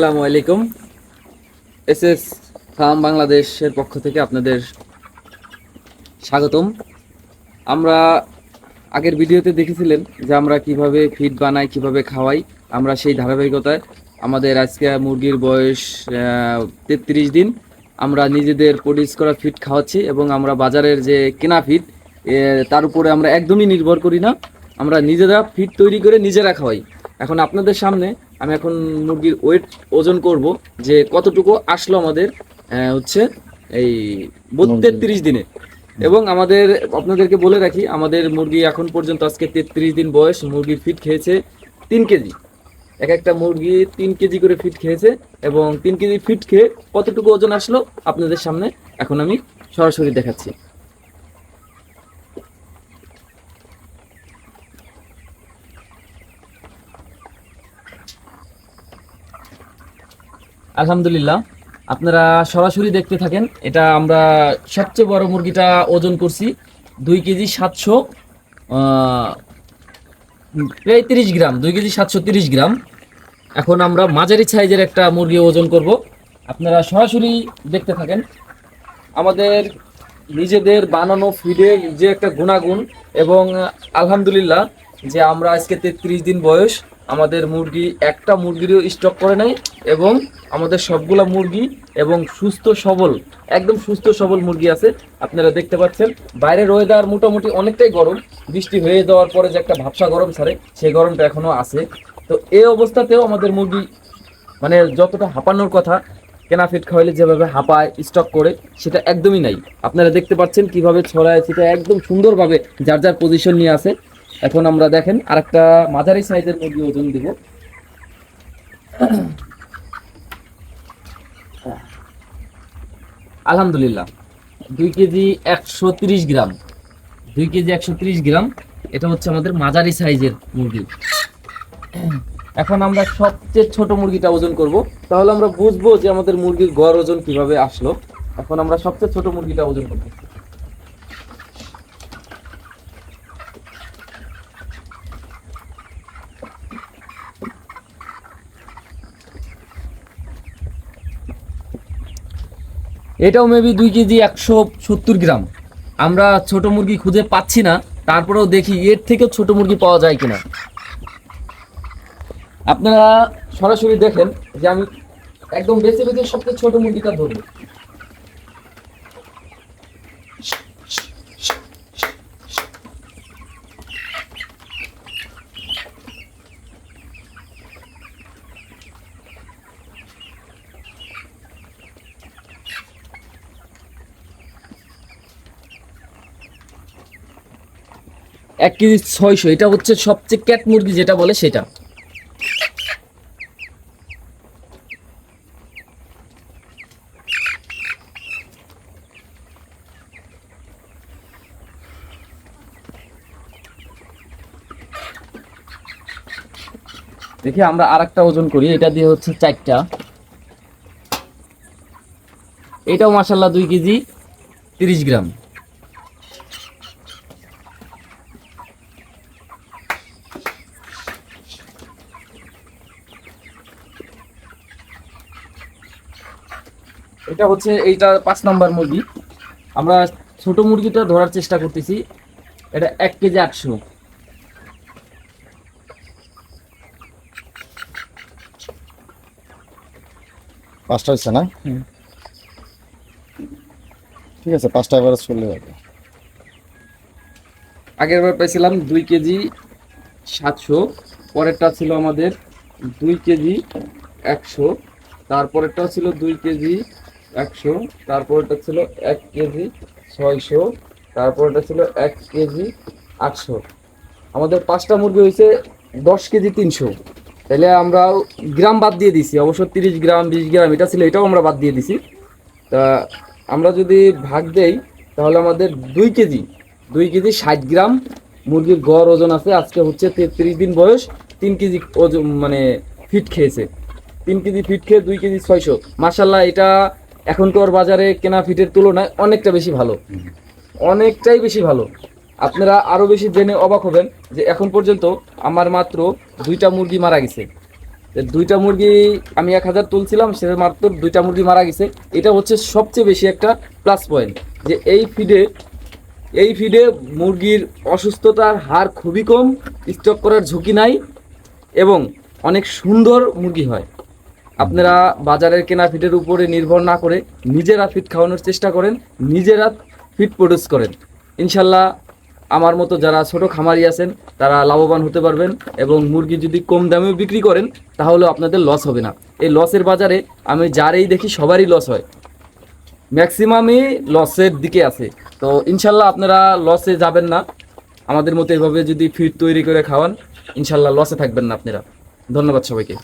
আসসালামু আলাইকুম। SS farm বাংলাদেশের পক্ষ থেকে আপনাদের স্বাগতম। আমরা আগের ভিডিওতে দেখেছিলেন যে আমরা কিভাবে ফিড বানাই, কিভাবে খাওয়াই। আমরা সেই ধারাবাহিকতায় আমাদের আজকে মুরগির বয়স 33 দিন। আমরা নিজেদের প্রডিউস করা ফিড খাওয়াচ্ছি এবং আমরা বাজারের যে কেনা ফিড তার উপরে আমরা একদমই নির্ভর করি না। আমরা নিজেরা ফিড তৈরি করে নিজেরা খাওয়াই। এখন আপনাদের সামনে আমি এখন মুরগির ওয়েট ওজন করব যে কতটুকু আসলো আমাদের হচ্ছে এই 33 দিনে। এবং আমাদের আপনাদেরকে বলে রাখি, আমাদের মুরগি এখন পর্যন্ত আজকে 33 দিন বয়স, মুরগির ফিড খেয়েছে 3 কেজি। এক একটা মুরগি 3 কেজি করে ফিড খেয়েছে এবং 3 কেজি ফিড খেয়ে কতটুকু ওজন আসলো আপনাদের সামনে এখন আমি সরাসরি দেখাচ্ছি। আলহামদুলিল্লাহ, আপনারা সরাসরি দেখতে থাকেন। এটা আমরা সবচেয়ে বড় মুরগিটা ওজন করছি 2 কেজি 700 প্রায় 30 গ্রাম, 2 কেজি 730 গ্রাম। এখন আমরা মাঝারি সাইজের একটা মুরগি ওজন করব, আপনারা সরাসরি দেখতে থাকেন। আমাদের নিজেদের বানানো ফিডের যে একটা গুণাগুণ এবং আলহামদুলিল্লাহ যে আমরা আজকে 33 দিন বয়স, আমাদের মুরগি একটা মুরগিরও স্টক করে নাই এবং আমাদের সবগুলা মুরগি এবং সুস্থ সবল, একদম সুস্থ সবল মুরগি আছে। আপনারা দেখতে পাচ্ছেন বাইরের ওয়েদার মোটামুটি অনেকটাই গরম, বৃষ্টি হয়ে যাওয়ার পরে যে একটা ভাবসা গরম ছাড়ে সেই গরমটা এখনো আছে। তো এই অবস্থাতেও আমাদের মুরগি মানে যতটা হাঁপানোর কথা, কেনা ফিড খাওয়াইলে যেভাবে হাঁপায় স্টক করে, সেটা একদমই নাই। আপনারা দেখতে পাচ্ছেন কিভাবে ছড়ায়, সেটা একদম সুন্দরভাবে যার যার পজিশন নিয়ে আছে। এখন আমরা দেখেন আরেকটা মাঝারি সাইজের মুরগি ওজন দিব। আলহামদুলিল্লাহ 2 কেজি 130 গ্রাম, 2 কেজি 130 গ্রাম। এটা হচ্ছে আমাদের মাঝারি সাইজের মুরগি। এখন আমরা সবচেয়ে ছোট মুরগিটা ওজন করব, তাহলে আমরা বুঝবো যে আমাদের মুরগির গড় ওজন কিভাবে আসলো। এখন আমরা সবচেয়ে ছোট মুরগিটা ওজন করব। এটাও মেবি 2 কেজি 170 গ্রাম। আমরা ছোট মুরগি খুঁজে পাচ্ছি না, তারপরেও দেখি এর থেকেও ছোট মুরগি পাওয়া যায় কিনা। আপনারা সরাসরি দেখেন যে আমি একদম বেছে বেছে সবচেয়ে ছোট মুরগিটা ধরবো। এক কেজি 600, এটা হচ্ছে সবচেয়ে ক্যাট মুরগি যেটা বলে সেটা। দেখি আমরা আরেকটা ওজন করি, এটা দিয়ে হচ্ছে 4টা। এটাও মাশাআল্লাহ 2 কেজি 30 গ্রাম। এটা হচ্ছে এইটা 5 নাম্বার মুরগি। আমরা ছোট মুরগিটা ধরার চেষ্টা করতেছি। এটা 1 কেজি 800। পাঁচটা হচ্ছে না? ঠিক আছে, পাঁচটা এভারেজ করলে যাবে। আগের বার পেয়েছিলাম 2 কেজি 700, পরেরটা ছিল আমাদের 2 কেজি 100, তারপরেরটাও ছিল 2 কেজি 100, তারপরেরটা ছিল 1 কেজি 600, তারপরেরটা ছিল 1 কেজি 800। আমাদের 5টা মুরগি হয়েছে 10 কেজি 300। তাহলে আমরা গ্রাম বাদ দিয়ে দিছি, অবশ্য 30 গ্রাম 20 গ্রাম এটা ছিল, এটাও আমরা বাদ দিয়ে দিছি। তা আমরা যদি ভাগ দেই তাহলে আমাদের 2 কেজি 60 গ্রাম মুরগির গড় ওজন আছে। আজকে হচ্ছে 33 দিন বয়স, 3 কেজি ওজন মানে ফিট খেয়েছে। 3 কেজি ফিট খেয়ে 2 কেজি 600। মাশাআল্লাহ, এটা এখনকার বাজারে কেনা ফিটের তুলনায় অনেকটা বেশি ভালো, অনেকটাই বেশি ভালো। আপনারা আরো বেশি জেনে অবাক হবেন যে এখন পর্যন্ত আমার মাত্র 2টা মুরগি মারা গেছে। দুইটা মুরগি আমি 1,000 তুলছিলাম, সে মাত্র দুইটা মুরগি মারা গেছে। এটা হচ্ছে সবচেয়ে বেশি একটা প্লাস পয়েন্ট, যে এই ফিডে মুরগির অসুস্থতার হার খুবই কম, স্টক করার ঝুঁকি নাই এবং অনেক সুন্দর মুরগি হয়। আপনারা বাজারের কেনা ফিডের উপরে নির্ভর না করে নিজেরা ফিড খাওয়ানোর চেষ্টা করেন, নিজেরা ফিড প্রডিউস করেন। ইনশাল্লাহ আমার মতো যারা ছোট খামারি আছেন তারা লাভবান হতে পারবেন, এবং মুরগি যদি কম দামেও বিক্রি করেন তাহলেও আপনাদের লস হবে না। এই লসের বাজারে আমি যারেই দেখি সবারই লস হয়, ম্যাক্সিমামই লসের দিকে আছে। তো ইনশাল্লাহ আপনারা লসে যাবেন না, আমাদের মতো এভাবে যদি ফিড তৈরি করে খাওয়ান ইনশাল্লাহ লসে থাকবেন না আপনারা। ধন্যবাদ সবাইকে।